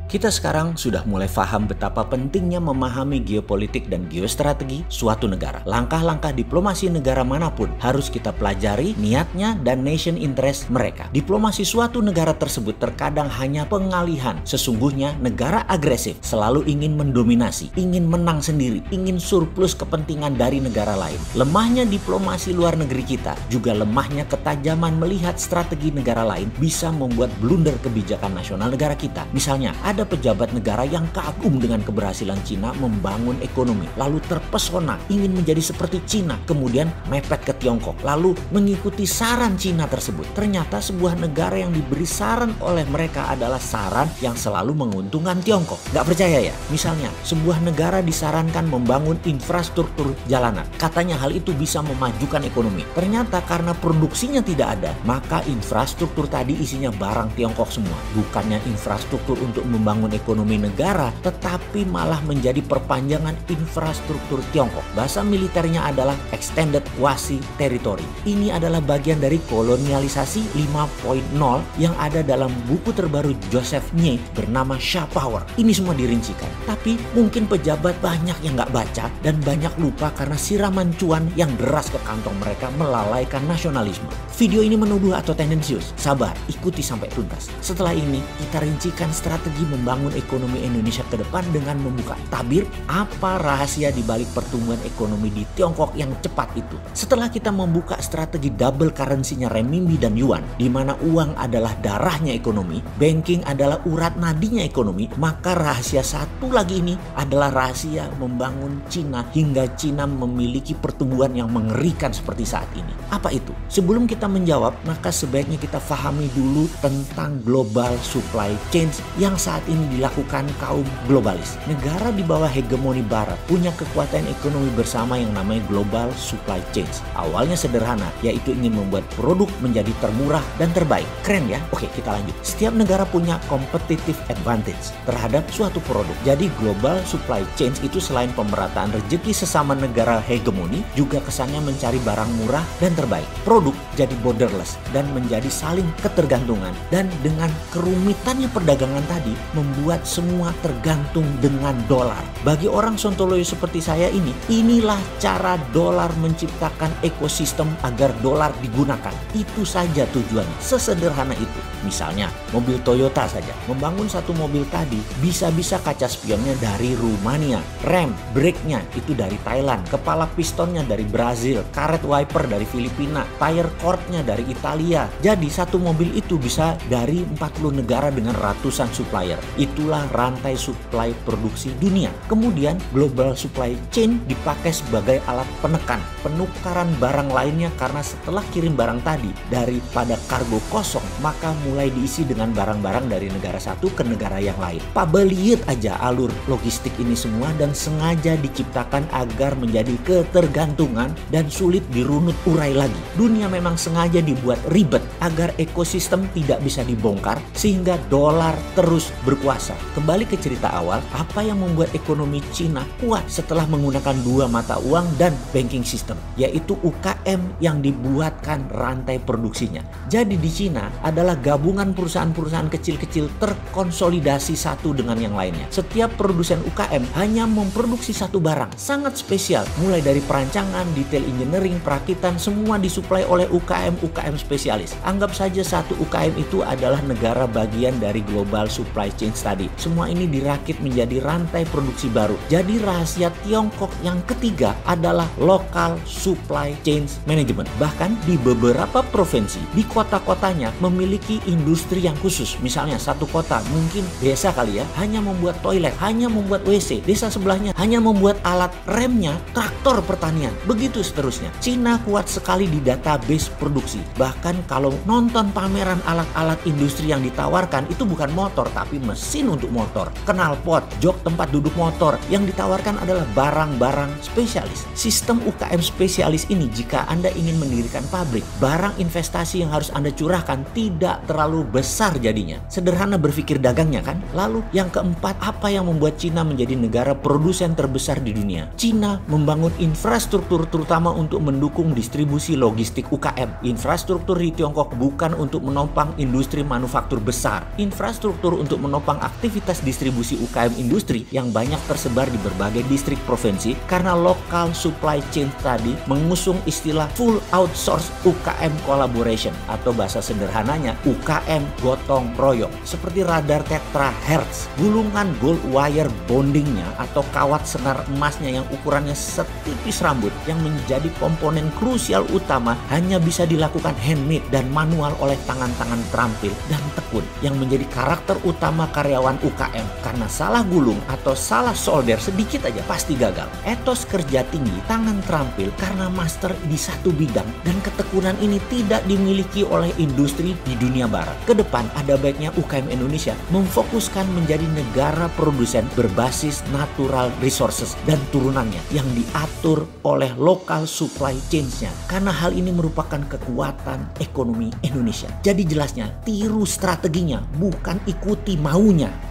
Kita sekarang sudah mulai paham betapa pentingnya memahami geopolitik dan geostrategi suatu negara. Langkah-langkah diplomasi negara manapun harus kita pelajari niatnya dan nation interest mereka. Diplomasi suatu negara tersebut terkadang hanya pengalihan. Sesungguhnya negara agresif selalu ingin mendominasi, ingin menang sendiri, ingin surplus kepentingan dari negara lain. Lemahnya diplomasi luar negeri kita, juga lemahnya ketajaman melihat strategi negara lain bisa membuat blunder kebijakan nasional negara kita. Misalnya, ada pejabat negara yang kagum dengan keberhasilan Cina membangun ekonomi, lalu terpesona ingin menjadi seperti Cina, kemudian mepet ke Tiongkok, lalu mengikuti saran Cina tersebut. Ternyata sebuah negara yang diberi saran oleh mereka adalah saran yang selalu menguntungkan Tiongkok. Gak percaya ya? Misalnya, sebuah negara disarankan membangun infrastruktur jalanan. Katanya hal itu bisa memajukan ekonomi. Ternyata karena produksinya tidak ada, maka infrastruktur tadi isinya barang Tiongkok semua. Bukannya infrastruktur untuk membangun ekonomi negara, tetapi malah menjadi perpanjangan infrastruktur Tiongkok. Bahasa militernya adalah extended quasi territory. Ini adalah bagian dari kolonialisasi 5.0 yang ada dalam buku terbaru Joseph Nye bernama Shah Power. Ini semua dirincikan. Tapi mungkin pejabat banyak yang nggak baca dan banyak lupa karena siraman cuan yang deras ke kantong mereka melalaikan nasionalisme. Video ini menuduh atau tendensius? Sabar, ikuti sampai tuntas. Setelah ini, kita rincikan strategi membangun ekonomi Indonesia ke depan dengan membuka tabir apa rahasia di balik pertumbuhan ekonomi di Tiongkok yang cepat itu. Setelah kita membuka strategi double currency-nya renminbi dan yuan, di mana uang adalah darahnya ekonomi, banking adalah urat nadinya ekonomi, maka rahasia satu lagi ini adalah rahasia membangun Cina hingga Cina memiliki pertumbuhan yang mengerikan seperti saat ini. Apa itu? Sebelum kita menjawab, maka sebaiknya kita pahami dulu tentang global supply chain yang saat ini dilakukan kaum globalis. Negara di bawah hegemoni barat punya kekuatan ekonomi bersama yang namanya global supply chain. Awalnya sederhana, yaitu ingin membuat produk menjadi termurah dan terbaik. Keren ya? Oke, kita lanjut. Setiap negara punya competitive advantage terhadap suatu produk. Jadi global supply chain itu selain pemerataan rezeki sesama negara hegemoni, juga kesannya mencari barang murah dan terbaik. Produk jadi borderless dan menjadi saling ketergantungan. Dan dengan kerumitannya perdagangan tadi membuat semua tergantung dengan dolar. Bagi orang sontoloyo seperti saya ini, inilah cara dolar menciptakan ekosistem agar dolar digunakan. Itu saja tujuannya, sesederhana itu. Misalnya, mobil Toyota saja. Membangun satu mobil tadi, bisa-bisa kaca spionnya dari Rumania, rem, brake-nya itu dari Thailand, kepala pistonnya dari Brazil, karet wiper dari Filipina, tire cord-nya dari Italia. Jadi satu mobil itu bisa dari 40 negara dengan ratusan supplier. Itulah rantai supply produksi dunia. Kemudian global supply chain dipakai sebagai alat penekan penukaran barang lainnya, karena setelah kirim barang tadi daripada kargo kosong, maka mulai diisi dengan barang-barang dari negara satu ke negara yang lain. Lihat aja alur logistik ini semua dan sengaja diciptakan agar menjadi ketergantungan dan sulit dirunut urai lagi. Dunia memang sengaja dibuat ribet agar ekosistem tidak bisa dibongkar sehingga dolar terus berkuasa. Kembali ke cerita awal, apa yang membuat ekonomi Cina kuat setelah menggunakan dua mata uang dan banking system, yaitu UKM yang dibuatkan rantai produksinya. Jadi di Cina adalah gabungan perusahaan-perusahaan kecil-kecil terkonsolidasi satu dengan yang lainnya. Setiap produsen UKM hanya memproduksi satu barang sangat spesial, mulai dari perancangan, detail engineering, perakitan, semua disuplai oleh UKM spesialis. Anggap saja satu UKM itu adalah negara bagian dari global supply chain tadi. Semua ini dirakit menjadi rantai produksi baru. Jadi rahasia Tiongkok yang ketiga adalah local supply chain management. Bahkan di beberapa provinsi, di kota-kotanya memiliki industri yang khusus. Misalnya satu kota mungkin desa kali ya, hanya membuat toilet, hanya membuat WC. Desa sebelahnya hanya membuat alat remnya traktor pertanian. Begitu seterusnya. Cina kuat sekali di database produksi. Bahkan kalau nonton pameran alat-alat industri yang ditawarkan, itu bukan motor tapi mesin untuk motor, knalpot, jok tempat duduk motor. Yang ditawarkan adalah barang-barang spesialis. Sistem UKM spesialis ini, jika Anda ingin mendirikan pabrik, barang investasi yang harus Anda curahkan tidak terlalu besar jadinya. Sederhana berpikir dagangnya kan? Lalu yang keempat, apa yang membuat Cina menjadi negara produsen terbesar di dunia? Cina membangun infrastruktur terutama untuk mendukung distribusi logistik UKM. Infrastruktur di Tiongkok bukan untuk menopang industri manufaktur besar. Infrastruktur untuk menopang menopang aktivitas distribusi UKM industri yang banyak tersebar di berbagai distrik provinsi karena local supply chain tadi mengusung istilah full outsource UKM collaboration atau bahasa sederhananya UKM gotong royong seperti radar tetrahertz, gulungan gold wire bondingnya atau kawat senar emasnya yang ukurannya setipis rambut yang menjadi komponen krusial utama hanya bisa dilakukan handmade dan manual oleh tangan-tangan terampil dan tekun yang menjadi karakter utama karyawan UKM karena salah gulung atau salah solder sedikit aja pasti gagal. Etos kerja tinggi, tangan terampil karena master di satu bidang dan ketekunan ini tidak dimiliki oleh industri di dunia barat. Kedepan ada baiknya UKM Indonesia memfokuskan menjadi negara produsen berbasis natural resources dan turunannya yang diatur oleh local supply chains-nya karena hal ini merupakan kekuatan ekonomi Indonesia. Jadi jelasnya tiru strateginya bukan ikuti maunya.